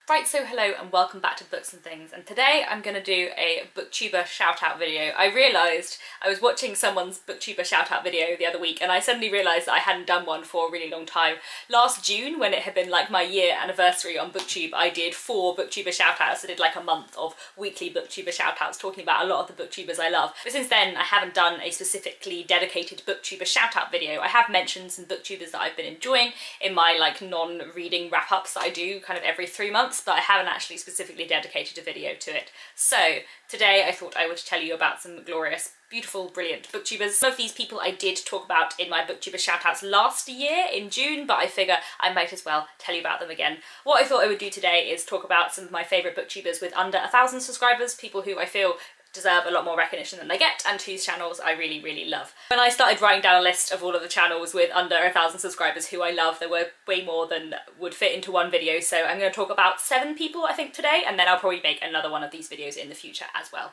Right, so hello and welcome back to Books and Things, and today I'm going to do a booktuber shout out video. I realised I was watching someone's booktuber shout out video the other week and I suddenly realised that I hadn't done one for a really long time. Last June, when it had been like my year anniversary on Booktube, I did 4 booktuber shout outs. I did like a month of weekly booktuber shout outs talking about a lot of the booktubers I love. But since then I haven't done a specifically dedicated booktuber shout out video. I have mentioned some booktubers that I've been enjoying in my like non-reading wrap ups that I do kind of every 3 months, but I haven't actually specifically dedicated a video to it. So today I thought I would tell you about some glorious, beautiful, brilliant booktubers. Some of these people I did talk about in my booktuber shoutouts last year in June, but I figure I might as well tell you about them again. What I thought I would do today is talk about some of my favourite booktubers with under 1,000 subscribers, people who I feel deserve a lot more recognition than they get and whose channels I really, really love. When I started writing down a list of all of the channels with under 1,000 subscribers who I love, there were way more than would fit into one video, so I'm going to talk about 7 people I think today, and then I'll probably make another one of these videos in the future as well.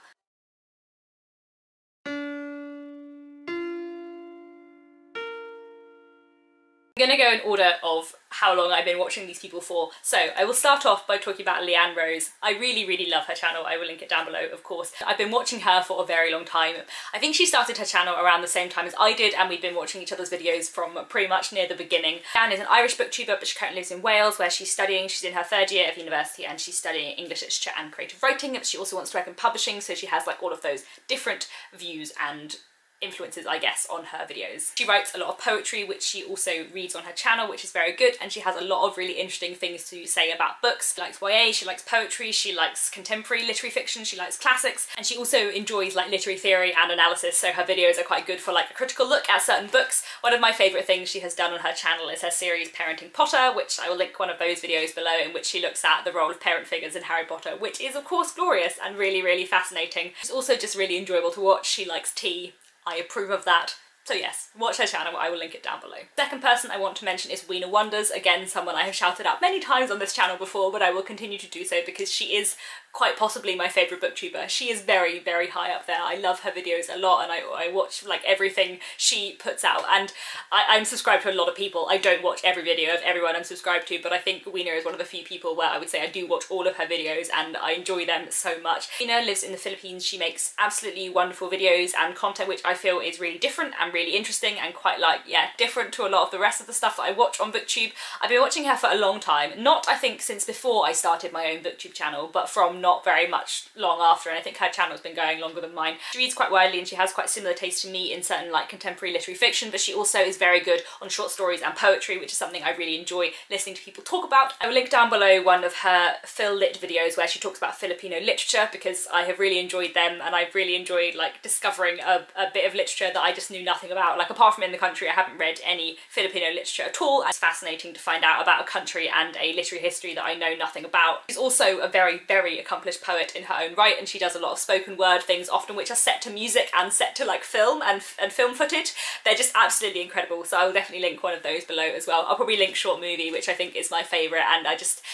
I'm going to go in order of how long I've been watching these people for. So I will start off by talking about Leanne Rose. I really, really love her channel. I will link it down below, of course. I've been watching her for a very long time. I think she started her channel around the same time as I did, and we've been watching each other's videos from pretty much near the beginning. Leanne is an Irish booktuber, but she currently lives in Wales, where she's studying. She's in her 3rd year of university and she's studying English literature and creative writing. She also wants to work in publishing, so she has like all of those different views and influences, I guess, on her videos. She writes a lot of poetry, which she also reads on her channel, which is very good, and she has a lot of really interesting things to say about books. She likes YA, she likes poetry, she likes contemporary literary fiction, she likes classics, and she also enjoys like literary theory and analysis, so her videos are quite good for like a critical look at certain books. One of my favourite things she has done on her channel is her series Parenting Potter, which I will link one of those videos below, in which she looks at the role of parent figures in Harry Potter, which is of course glorious and really, really fascinating. It's also just really enjoyable to watch. She likes tea. I approve of that. So yes, watch her channel, I will link it down below. Second person I want to mention is Weena Wonders. Again, someone I have shouted out many times on this channel before, but I will continue to do so because she is quite possibly my favourite booktuber. She is very, very high up there. I love her videos a lot, and I watch like everything she puts out, and I'm subscribed to a lot of people. I don't watch every video of everyone I'm subscribed to, but I think Weena is one of the few people where I would say I do watch all of her videos and I enjoy them so much. Weena lives in the Philippines. She makes absolutely wonderful videos and content which I feel is really different and really interesting and quite like, yeah, different to a lot of the rest of the stuff that I watch on Booktube. I've been watching her for a long time, not I think since before I started my own Booktube channel, but from not very much long after, and I think her channel's been going longer than mine. She reads quite widely and she has quite similar taste to me in certain like contemporary literary fiction, but she also is very good on short stories and poetry, which is something I really enjoy listening to people talk about. I will link down below one of her Phil Lit videos where she talks about Filipino literature, because I have really enjoyed them and I've really enjoyed like discovering a bit of literature that I just knew nothing about. Like apart from In the Country, I haven't read any Filipino literature at all. It's fascinating to find out about a country and a literary history that I know nothing about. She's also a very, very accomplished poet in her own right, and she does a lot of spoken word things, often which are set to music and set to like film and film footage. They're just absolutely incredible, so I will definitely link one of those below as well. I'll probably link Short Movie, which I think is my favourite, and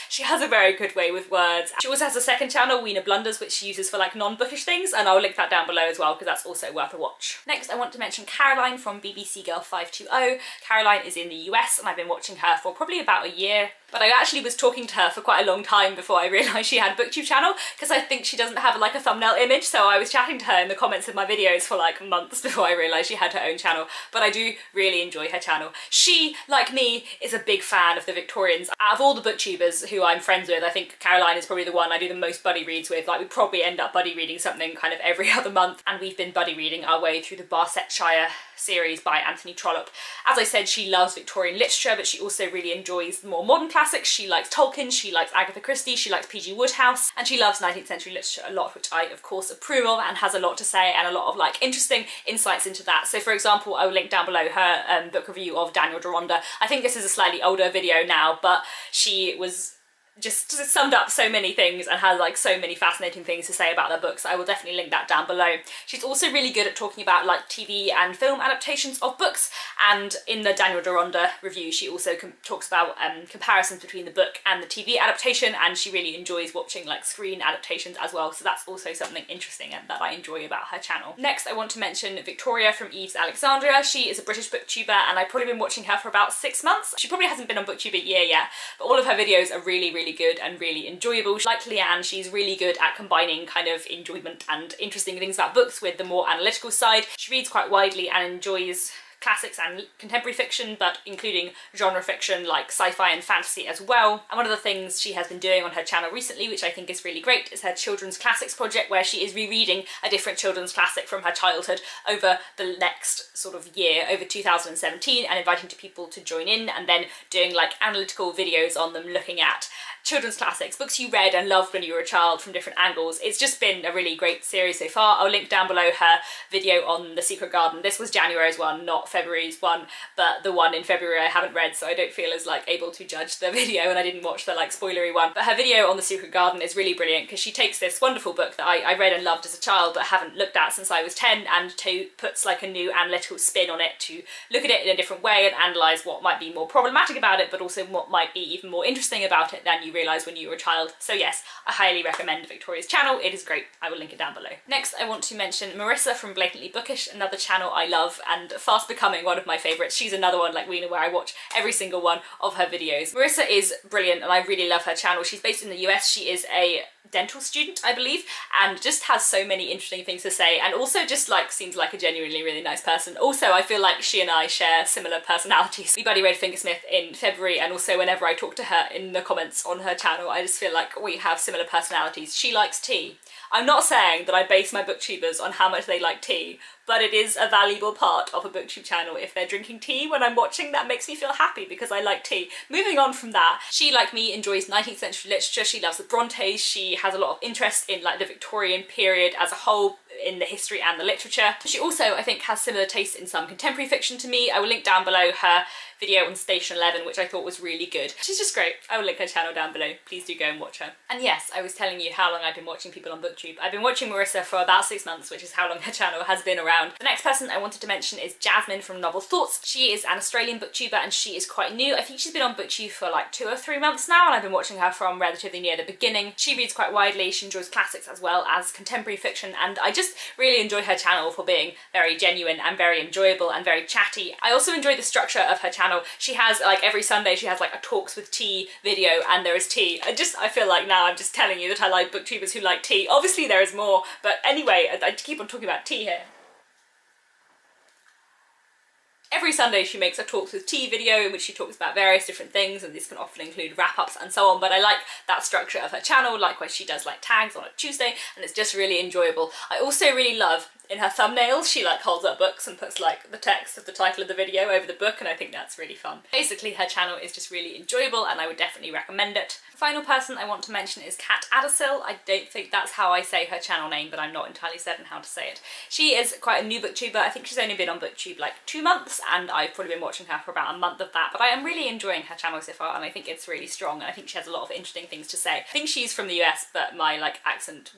she has a very good way with words. She also has a second channel, Weena Blunders, which she uses for like non-bookish things, and I'll link that down below as well because that's also worth a watch. Next I want to mention Caroline from BBC Girl 520. Caroline is in the US and I've been watching her for probably about a year, but I actually was talking to her for quite a long time before I realised she had a booktube channel, because I think she doesn't have like a thumbnail image, so I was chatting to her in the comments of my videos for like months before I realised she had her own channel. But I do really enjoy her channel. She, like me, is a big fan of the Victorians. Out of all the booktubers who I'm friends with, I think Caroline is probably the one I do the most buddy reads with. Like we probably end up buddy reading something kind of every other month, and we've been buddy reading our way through the Barsetshire series by Anthony Trollope. As I said, she loves Victorian literature, but she also really enjoys the more modern classics. She likes Tolkien, she likes Agatha Christie, she likes P.G. Wodehouse, and she loves 19th century literature a lot, which I of course approve of, and has a lot to say and a lot of like interesting insights into that. So for example, I will link down below her book review of Daniel Deronda. I think this is a slightly older video now, but she was just summed up so many things and has like so many fascinating things to say about their books. I will definitely link that down below. She's also really good at talking about like TV and film adaptations of books, and in the Daniel Deronda review she also talks about comparisons between the book and the TV adaptation, and she really enjoys watching like screen adaptations as well, so that's also something interesting and that I enjoy about her channel. Next I want to mention Victoria from Eve's Alexandria. She is a British booktuber and I've probably been watching her for about 6 months. She probably hasn't been on Booktube a year yet, but all of her videos are really really good and really enjoyable. Like Leanne, she's really good at combining kind of enjoyment and interesting things about books with the more analytical side. She reads quite widely and enjoys classics and contemporary fiction, but including genre fiction like sci-fi and fantasy as well. And one of the things she has been doing on her channel recently, which I think is really great, is her children's classics project, where she is rereading a different children's classic from her childhood over the next sort of year, over 2017, and inviting people to join in, and then doing like analytical videos on them, looking at children's classics, books you read and loved when you were a child from different angles. It's just been a really great series so far. I'll link down below her video on The Secret Garden. This was January's one, not February's one, but the one in February I haven't read, so I don't feel as like able to judge the video, and I didn't watch the like spoilery one. But her video on The Secret Garden is really brilliant because she takes this wonderful book that I read and loved as a child but haven't looked at since I was 10, and puts like a new analytical spin on it to look at it in a different way and analyse what might be more problematic about it, but also what might be even more interesting about it than you realise when you were a child. So yes, I highly recommend Victoria's channel. It is great. I will link it down below. Next, I want to mention Marissa from Blatantly Bookish, another channel I love and fast becoming one of my favourites. She's another one like Weena where I watch every single one of her videos. Marissa is brilliant and I really love her channel. She's based in the US. She is a dental student, I believe, and just has so many interesting things to say, and also just like seems like a genuinely really nice person. Also, I feel like she and I share similar personalities. We buddy read Fingersmith in February, and also whenever I talk to her in the comments on her channel, I just feel like we have similar personalities. She likes tea. I'm not saying that I base my booktubers on how much they like tea, but it is a valuable part of a booktube channel. If they're drinking tea when I'm watching, that makes me feel happy because I like tea. Moving on from that, she, like me, enjoys 19th century literature. She loves the Brontes. She has a lot of interest in like the Victorian period as a whole, in the history and the literature. She also, I think, has similar tastes in some contemporary fiction to me. I will link down below her video on Station 11, which I thought was really good. She's just great. I will link her channel down below. Please do go and watch her. And yes, I was telling you how long I've been watching people on Booktube. I've been watching Marissa for about 6 months, which is how long her channel has been around. The next person I wanted to mention is Jasmine from Novel Thoughts. She is an Australian booktuber and she is quite new. I think she's been on Booktube for like 2 or 3 months now, and I've been watching her from relatively near the beginning. She reads quite widely. She enjoys classics as well as contemporary fiction, and I just really enjoy her channel for being very genuine and very enjoyable and very chatty. I also enjoy the structure of her channel. She has like every Sunday she has like a talks with tea video, and there is tea. I feel like now I'm just telling you that I like booktubers who like tea. Obviously there is more, but anyway, I keep on talking about tea here. Every Sunday she makes a talks with tea video in which she talks about various different things, and this can often include wrap-ups and so on, but I like that structure of her channel. Likewise, she does like tags on a Tuesday, and it's just really enjoyable. I also really love in her thumbnails, she like holds up books and puts like the text of the title of the video over the book, and I think that's really fun. Basically, her channel is just really enjoyable and I would definitely recommend it. The final person I want to mention is Kat Addersill. I don't think that's how I say her channel name, but I'm not entirely certain how to say it. She is quite a new booktuber. I think she's only been on Booktube like 2 months, and I've probably been watching her for about a month of that, but I am really enjoying her channel so far, and I think it's really strong, and I think she has a lot of interesting things to say. I think she's from the US, but my like accent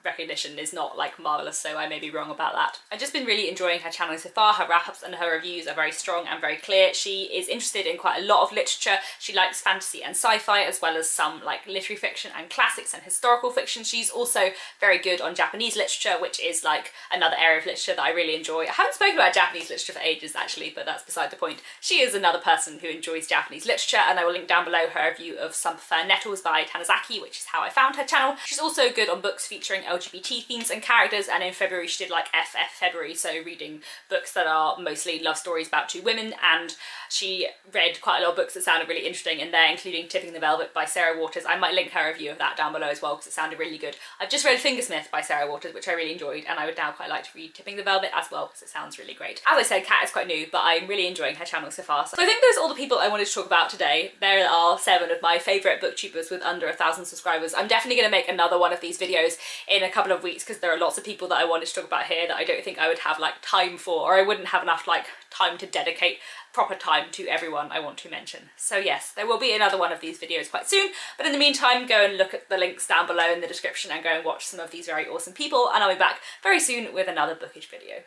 recognition is not like marvellous, so I may be wrong about that. I've just been really enjoying her channel so far. Her wrap-ups and her reviews are very strong and very clear. She is interested in quite a lot of literature. She likes fantasy and sci-fi, as well as some like literary fiction and classics and historical fiction. She's also very good on Japanese literature, which is like another area of literature that I really enjoy. I haven't spoken about Japanese literature for ages actually, but that's beside the point. She is another person who enjoys Japanese literature, and I will link down below her review of Some Prefer Nettles by Tanizaki, which is how I found her channel. She's also good on books featuring LGBT themes and characters, and in February she did like FF February, so reading books that are mostly love stories about 2 women, and she read quite a lot of books that sounded really interesting in there, including Tipping the Velvet by Sarah Waters. I might link her review of that down below as well because it sounded really good. I've just read Fingersmith by Sarah Waters, which I really enjoyed, and I would now quite like to read Tipping the Velvet as well because it sounds really great. As I said, Kat is quite new, but I'm really enjoying her channel so far. So I think those are all the people I wanted to talk about today. There are 7 of my favourite booktubers with under 1,000 subscribers. I'm definitely going to make another one of these videos in a couple of weeks because there are lots of people that I wanted to talk about here that I don't think I would have like time for, or I wouldn't have enough like time to dedicate proper time to everyone I want to mention. So yes, there will be another one of these videos quite soon, but in the meantime go and look at the links down below in the description and go and watch some of these very awesome people, and I'll be back very soon with another bookish video.